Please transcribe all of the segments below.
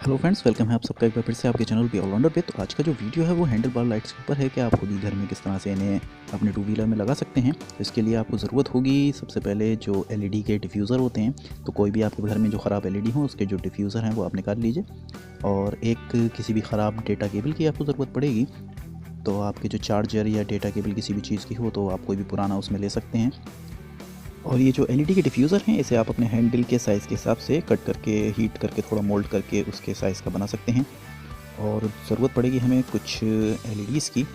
Hello friends, welcome है आप सबका एक बार फिर से आपके चैनल बी ऑलराउंडर पे। तो आज का जो वीडियो है वो हैंडल बार लाइट्स के ऊपर है कि आप खुद ही घर में किस तरह से इन्हें अपने टू व्हीलर में लगा सकते हैं। तो इसके लिए आपको ज़रूरत होगी सबसे पहले जो एलईडी के डिफ्यूज़र होते हैं। तो कोई भी आपके घर में जो ख़राब एलईडी हो उसके जो डिफ्यूज़र हैं वो आप निकाल लीजिए। और एक किसी भी ख़राब डेटा केबल की आपको ज़रूरत पड़ेगी। तो आपके जो चार्जर या डेटा केबल किसी भी चीज़ की हो तो आप कोई भी पुराना उसमें ले सकते हैं। और ये जो एलईडी के डिफ्यूज़र हैं इसे आप अपने हैंडल के साइज़ के हिसाब से कट करके, हीट करके, थोड़ा मोल्ड करके उसके साइज़ का बना सकते हैं। और ज़रूरत पड़ेगी हमें कुछ एलईडीज़ की।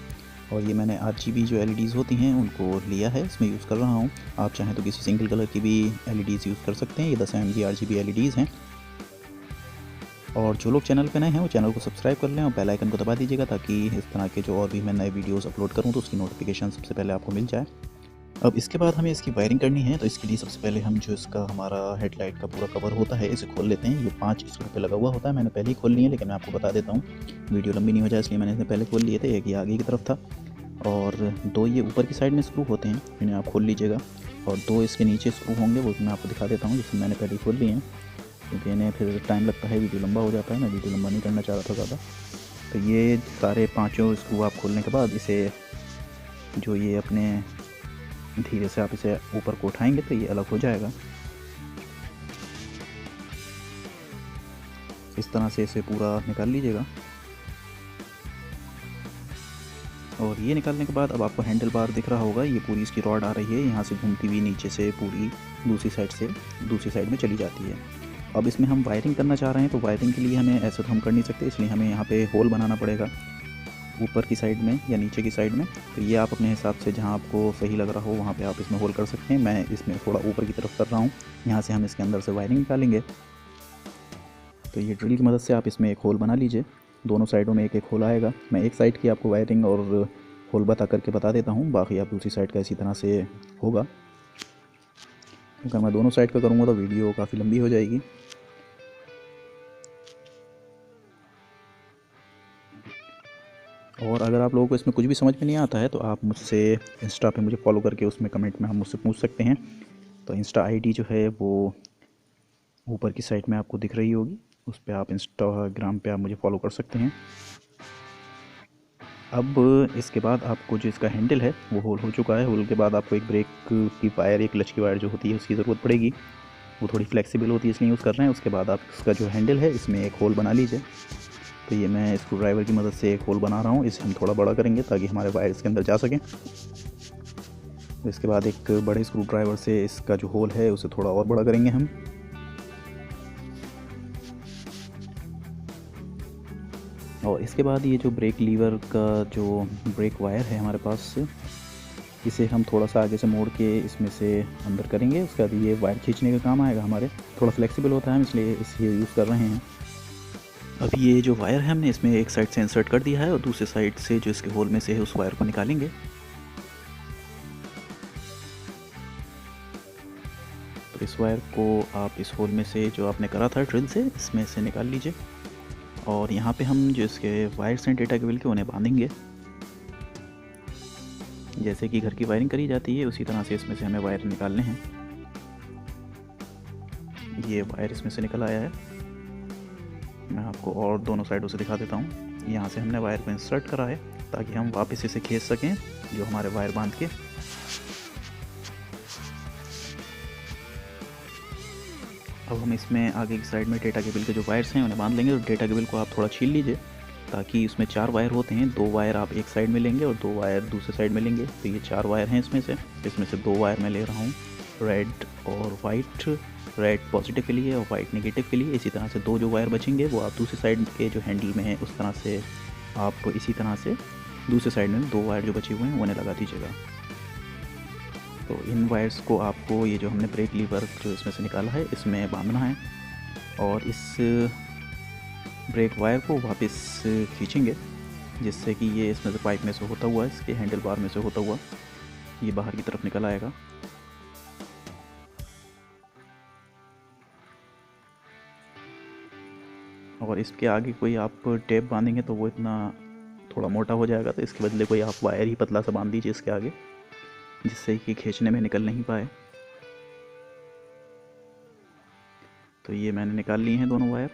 और ये मैंने आरजीबी जो एलईडीज़ होती हैं उनको लिया है, इसमें यूज़ कर रहा हूँ। आप चाहें तो किसी सिंगल कलर की भी एलईडीज़ यूज़ कर सकते हैं। ये 10 एमएम की आरजीबी एलईडीज़ हैं। और जो लोग चैनल पे नए हैं वो चैनल को सब्सक्राइब कर लें और बेल आइकन को दबा दीजिएगा ताकि इस तरह के जो और भी मैं नए वीडियोज़ अपलोड करूँ तो उसकी नोटिफिकेशन सबसे पहले आपको मिल जाए। अब इसके बाद हमें इसकी वायरिंग करनी है। तो इसके लिए सबसे पहले हम जो इसका हमारा हेडलाइट का पूरा कवर होता है इसे खोल लेते हैं। ये 5 स्क्रू पे लगा हुआ होता है। मैंने पहले ही खोल लिए हैं, लेकिन मैं आपको बता देता हूँ वीडियो लंबी नहीं हो जाए इसलिए मैंने इसे पहले खोल लिए थे। एक ये आगे की तरफ था और 2 ये ऊपर की साइड में स्क्रू होते हैं, इन्हें आप खोल लीजिएगा। और 2 इसके नीचे स्क्रू होंगे, वो मैं आपको दिखा देता हूँ, जिसमें मैंने पहले ही खोल लिए हैं क्योंकि इन्हें फिर टाइम लगता है, वीडियो लंबा हो जाता है। मैं वीडियो लंबा नहीं करना चाह रहा था ज़्यादा। तो ये सारे 5 स्क्रू आप खोलने के बाद इसे जो ये अपने धीरे से आप इसे ऊपर को उठाएंगे तो ये अलग हो जाएगा। इस तरह से इसे पूरा निकाल लीजिएगा। और ये निकालने के बाद अब आपको हैंडल बार दिख रहा होगा, ये पूरी इसकी रॉड आ रही है, यहाँ से घूमती हुई नीचे से पूरी दूसरी साइड में चली जाती है। अब इसमें हम वायरिंग करना चाह रहे हैं, तो वायरिंग के लिए हमें ऐसे तो हम कर नहीं सकते, इसलिए हमें यहाँ पे होल बनाना पड़ेगा ऊपर की साइड में या नीचे की साइड में। तो ये आप अपने हिसाब से जहाँ आपको सही लग रहा हो वहाँ पे आप इसमें होल कर सकते हैं। मैं इसमें थोड़ा ऊपर की तरफ कर रहा हूँ। यहाँ से हम इसके अंदर से वायरिंग निकालेंगे। तो ये ड्रिल की मदद से आप इसमें एक होल बना लीजिए। दोनों साइडों में एक एक होल आएगा। मैं एक साइड की आपको वायरिंग और होल बता देता हूँ, बाकी आप दूसरी साइड का इसी तरह से होगा। अगर मैं दोनों साइड का करूँगा तो वीडियो काफ़ी लंबी हो जाएगी। और अगर आप लोगों को इसमें कुछ भी समझ में नहीं आता है तो आप मुझसे इंस्टा पे मुझे फॉलो करके उसमें कमेंट में हम मुझसे पूछ सकते हैं। तो इंस्टा आईडी जो है वो ऊपर की साइड में आपको दिख रही होगी, उस पर आप इंस्टाग्राम पे आप मुझे फॉलो कर सकते हैं। अब इसके बाद आपको जो इसका हैंडल है वो होल हो चुका है। होल के बाद आपको एक ब्रेक की वायर, एक क्लच की वायर जो होती है उसकी ज़रूरत पड़ेगी। वो थोड़ी फ्लेक्सिबल होती है इसलिए यूज़ कर रहे हैं। उसके बाद आप इसका जो हैंडल है इसमें एक होल बना लीजिए। तो ये मैं स्क्रू ड्राइवर की मदद से एक होल बना रहा हूँ। इसे हम थोड़ा बड़ा करेंगे ताकि हमारे वायर इसके अंदर जा सकें। इसके बाद एक बड़े स्क्रू ड्राइवर से इसका जो होल है उसे थोड़ा और बड़ा करेंगे हम। और इसके बाद ये जो ब्रेक लीवर का जो ब्रेक वायर है हमारे पास, इसे हम थोड़ा सा आगे से मोड़ के इसमें से अंदर करेंगे। उसके बाद ये वायर खींचने का काम आएगा हमारे। थोड़ा फ्लेक्सिबल होता है, हम इसलिए इसे यूज़ कर रहे हैं। अब ये जो वायर है हमने इसमें एक साइड से इंसर्ट कर दिया है और दूसरे साइड से जो इसके होल में से है उस वायर को निकालेंगे। तो इस वायर को आप इस होल में से जो आपने करा था ड्रिल से, इसमें से निकाल लीजिए। और यहाँ पे हम जो इसके वायर्स हैं डेटा केबल के उन्हें बांधेंगे। जैसे कि घर की वायरिंग करी जाती है उसी तरह से इसमें से हमें वायर निकालने हैं। ये वायर इसमें से निकल आया है। मैं आपको और दोनों साइडों से दिखा देता हूँ। यहाँ से हमने वायर को इंसर्ट करा है ताकि हम वापस इसे खींच सकें जो हमारे वायर बांध के। अब हम इसमें आगे की साइड में डेटा केबल के जो वायर्स हैं उन्हें बांध लेंगे। तो डेटा केबल को आप थोड़ा छील लीजिए ताकि इसमें 4 वायर होते हैं। 2 वायर आप एक साइड में लेंगे और 2 वायर दूसरे साइड में लेंगे। तो ये 4 वायर हैं इसमें से 2 वायर मैं ले रहा हूँ रेड और वाइट। रेड पॉजिटिव के लिए और वाइट नेगेटिव के लिए। इसी तरह से 2 जो वायर बचेंगे वो आप दूसरी साइड के जो हैंडल में है उस तरह से आप इसी तरह से दूसरे साइड में 2 वायर जो बचे हुए हैं उन्हें लगा दीजिएगा। तो इन वायर्स को आपको ये जो हमने ब्रेक लीवर जो इसमें से निकाला है इसमें बांधना है और इस ब्रेक वायर को वापस खींचेंगे जिससे कि ये इसमें से पाइप में से होता हुआ, इसके हैंडल बार में से होता हुआ ये बाहर की तरफ निकल आएगा। और इसके आगे कोई आप टेप बांधेंगे तो वो इतना थोड़ा मोटा हो जाएगा, तो इसके बदले कोई आप वायर ही पतला सा बांध दीजिए इसके आगे, जिससे कि खींचने में निकल नहीं पाए। तो ये मैंने निकाल लिए हैं दोनों वायर।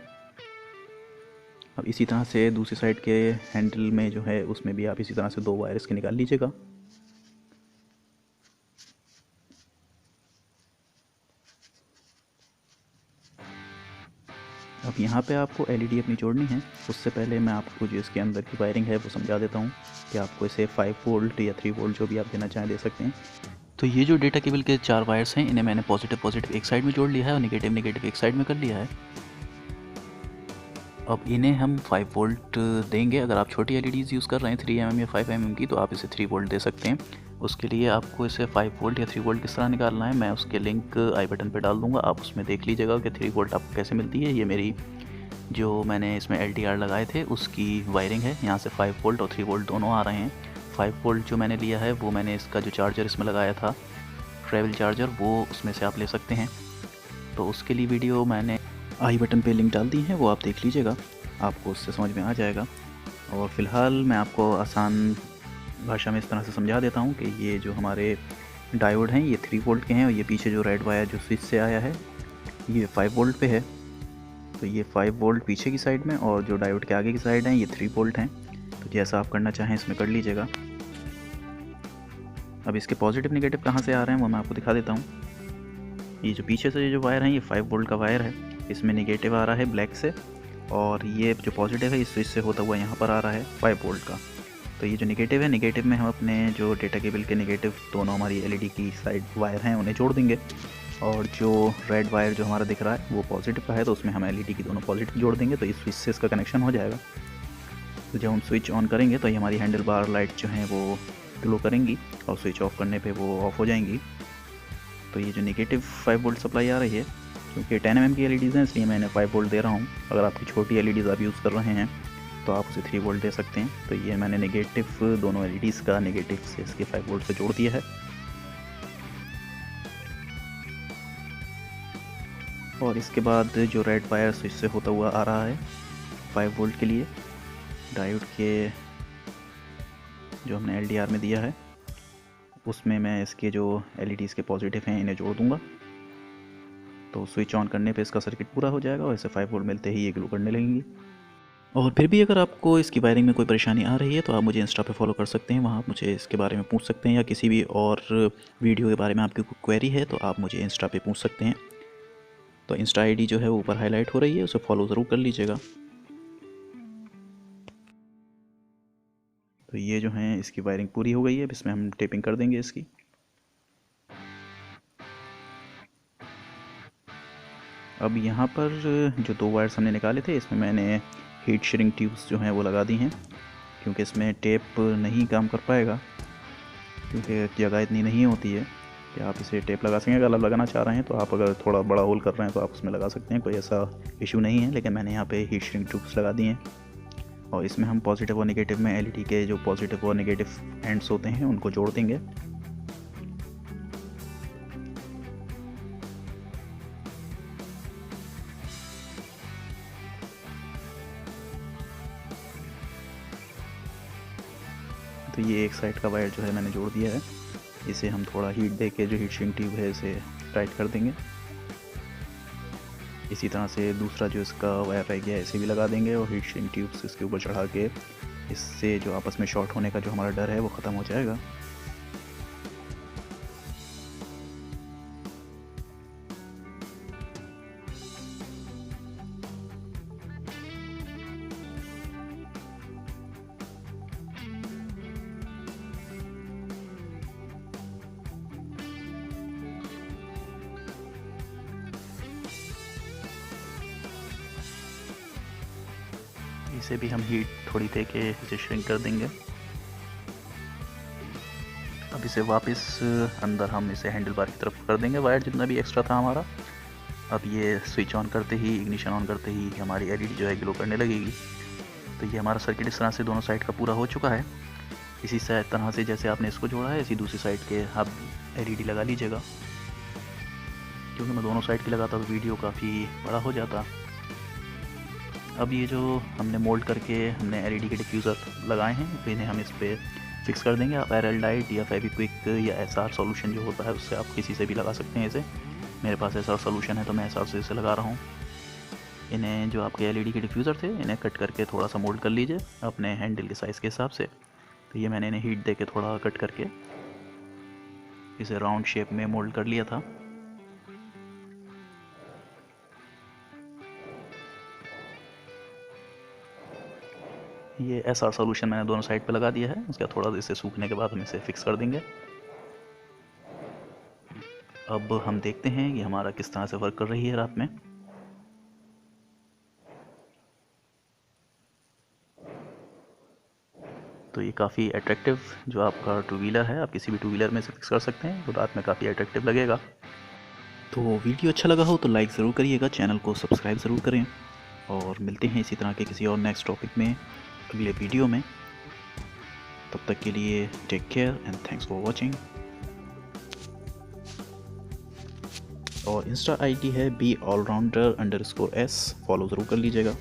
अब इसी तरह से दूसरी साइड के हैंडल में जो है उसमें भी आप इसी तरह से 2 वायर इसके निकाल लीजिएगा। अब यहाँ पे आपको एलईडी अपनी जोड़नी है। उससे पहले मैं आपको जो इसके अंदर की वायरिंग है वो समझा देता हूँ कि आपको इसे 5 वोल्ट या 3 वोल्ट जो भी आप देना चाहें दे सकते हैं। तो ये जो डेटा केबल के 4 वायर्स हैं, इन्हें मैंने पॉजिटिव एक साइड में जोड़ लिया है और नेगेटिव एक साइड में कर लिया है। अब इन्हें हम 5 वोल्ट देंगे। अगर आप छोटी एलईडीज़ यूज़ कर रहे हैं 3 mm या 5 mm की, तो आप इसे 3 वोल्ट दे सकते हैं। उसके लिए आपको इसे 5 वोल्ट या 3 वोल्ट किस तरह निकालना है, मैं उसके लिंक आई बटन पे डाल दूंगा, आप उसमें देख लीजिएगा कि 3 वोल्ट आपको कैसे मिलती है। ये मेरी जो मैंने इसमें LTR लगाए थे उसकी वायरिंग है। यहाँ से 5 वोल्ट और 3 वोल्ट दोनों आ रहे हैं। 5 वोल्ट जो मैंने लिया है वो मैंने इसका जो चार्जर इसमें लगाया था, ट्रैवल चार्जर, वो उसमें से आप ले सकते हैं। तो उसके लिए वीडियो मैंने आई बटन पे लिंक डाल दी है, वो आप देख लीजिएगा, आपको उससे समझ में आ जाएगा। और फ़िलहाल मैं आपको आसान भाषा में इस तरह से समझा देता हूँ कि ये जो हमारे डायोड हैं ये 3 वोल्ट के हैं और ये पीछे जो रेड वायर जो स्विच से आया है ये 5 वोल्ट पे है। तो ये 5 वोल्ट पीछे की साइड में और जो डायोड के आगे की साइड हैं ये 3 वोल्ट हैं। तो जैसा आप करना चाहें इसमें कर लीजिएगा। अब इसके पॉजिटिव नेगेटिव कहाँ से आ रहे हैं वो मैं आपको दिखा देता हूँ। ये जो पीछे से जो वायर है ये 5 वोल्ट का वायर है, इसमें नेगेटिव आ रहा है ब्लैक से, और ये जो पॉजिटिव है इस स्विच से होता हुआ यहाँ पर आ रहा है 5 वोल्ट का। तो ये जो नेगेटिव है, नेगेटिव में हम अपने जो डेटा केबल के नेगेटिव दोनों हमारी एलईडी की साइड वायर हैं उन्हें जोड़ देंगे, और जो रेड वायर जो हमारा दिख रहा है वो पॉजिटिव का है, तो उसमें हम एलईडी की दोनों पॉजिटिव जोड़ देंगे, तो इस स्विच से इसका कनेक्शन हो जाएगा। तो जब हम स्विच ऑन करेंगे तो ये हमारी हैंडल बार लाइट जो हैं वो ग्लो करेंगी और स्विच ऑफ करने पे वो ऑफ हो जाएंगी। तो ये जो नेगेटिव 5 वोल्ट सप्लाई आ रही है, क्योंकि 10 mm की एलईडीज़ हैं इसलिए मैंने 5 वोल्ट दे रहा हूँ। अगर आपकी छोटी एलईडीज़ आप यूज़ कर रहे हैं तो आप उसे 3 वोल्ट दे सकते हैं। तो ये मैंने नेगेटिव दोनों एलईडीज़ का नेगेटिव से इसके 5 वोल्ट से जोड़ दिया है। और इसके बाद जो रेड वायर स्विच से होता हुआ आ रहा है 5 वोल्ट के लिए, डायोड के जो हमने LDR में दिया है उसमें मैं इसके जो एलईडीज़ के पॉजिटिव हैं इन्हें जोड़ दूंगा। तो स्विच ऑन करने पे इसका सर्किट पूरा हो जाएगा और इसे 5 वोल्ट मिलते ही ये ग्लो करने लगेंगी। और फिर भी अगर आपको इसकी वायरिंग में कोई परेशानी आ रही है तो आप मुझे इंस्टा पे फॉलो कर सकते हैं, वहाँ आप मुझे इसके बारे में पूछ सकते हैं, या किसी भी और वीडियो के बारे में आपकी कोई क्वेरी है तो आप मुझे इंस्टा पे पूछ सकते हैं। तो इंस्टा आईडी जो है वो ऊपर हाईलाइट हो रही है, उसे फॉलो ज़रूर कर लीजिएगा। तो ये जो है इसकी वायरिंग पूरी हो गई है, अब इसमें हम टेपिंग कर देंगे इसकी। अब यहाँ पर जो 2 वायर्स हमने निकाले थे इसमें मैंने हीट श्रिंक ट्यूब्स जो हैं वो लगा दी हैं, क्योंकि इसमें टेप नहीं काम कर पाएगा, क्योंकि जगह इतनी नहीं होती है कि आप इसे टेप लगा सकें। अगर आप लगाना चाह रहे हैं तो आप अगर थोड़ा बड़ा होल कर रहे हैं तो आप उसमें लगा सकते हैं, कोई ऐसा इशू नहीं है। लेकिन मैंने यहाँ पे हीट श्रिंक ट्यूब्स लगा दिए हैं और इसमें हम पॉजिटिव और नेगेटिव में एलईडी के जो पॉजिटिव और नेगेटिव एंड्स होते हैं उनको जोड़ देंगे। तो ये एक साइड का वायर जो है मैंने जोड़ दिया है, इसे हम थोड़ा हीट दे के जो हीट श्रिंक ट्यूब है इसे टाइट कर देंगे। इसी तरह से दूसरा जो इसका वायर रह गया है इसे भी लगा देंगे और हीट श्रिंक ट्यूब्स इसके ऊपर चढ़ा के इससे जो आपस में शॉर्ट होने का जो हमारा डर है वो ख़त्म हो जाएगा। इसे भी हम हीट थोड़ी दे के इसे श्रिंक कर देंगे। अब इसे वापस अंदर हम इसे हैंडल बार की तरफ कर देंगे, वायर जितना भी एक्स्ट्रा था हमारा। अब ये स्विच ऑन करते ही, इग्निशन ऑन करते ही हमारी एलईडी जो है ग्लो करने लगेगी। तो ये हमारा सर्किट इस तरह से दोनों साइड का पूरा हो चुका है। इसी तरह से जैसे आपने इसको जोड़ा है इसी दूसरी साइड के आप एलईडी लगा लीजिएगा, क्योंकि मैं दोनों साइड की लगाता तो वीडियो काफ़ी बड़ा हो जाता। अब ये जो हमने मोल्ड करके हमने एलईडी के डिफ्यूज़र लगाए हैं तो इन्हें हम इस पर फिक्स कर देंगे। आप एरल डाइट या फेविक्विक या एसआर सॉल्यूशन जो होता है उससे आप किसी से भी लगा सकते हैं इसे। मेरे पास एसआर सॉल्यूशन है तो मैं एसआर से इसे लगा रहा हूँ। इन्हें जो आपके एलईडी के डिफ्यूज़र थे इन्हें कट करके थोड़ा सा मोल्ड कर लीजिए अपने हैंडल के साइज़ के हिसाब से। तो ये मैंने इन्हें हीट दे के थोड़ा कट करके इसे राउंड शेप में मोल्ड कर लिया था। ये एसआर सॉल्यूशन मैंने दोनों साइड पे लगा दिया है। उसका थोड़ा इसे सूखने के बाद हम इसे फिक्स कर देंगे। अब हम देखते हैं कि हमारा किस तरह से वर्क कर रही है रात में। तो ये काफ़ी अट्रैक्टिव जो आपका टू व्हीलर है, आप किसी भी टू व्हीलर में से फिक्स कर सकते हैं, तो रात में काफ़ी अट्रैक्टिव लगेगा। तो वीडियो अच्छा लगा हो तो लाइक ज़रूर करिएगा, चैनल को सब्सक्राइब ज़रूर करें और मिलते हैं इसी तरह के किसी और नेक्स्ट टॉपिक में अगले वीडियो में। तब तक के लिए take care and thanks for watching. और इंस्टा आईडी है BallRounder_S, फॉलो ज़रूर कर लीजिएगा।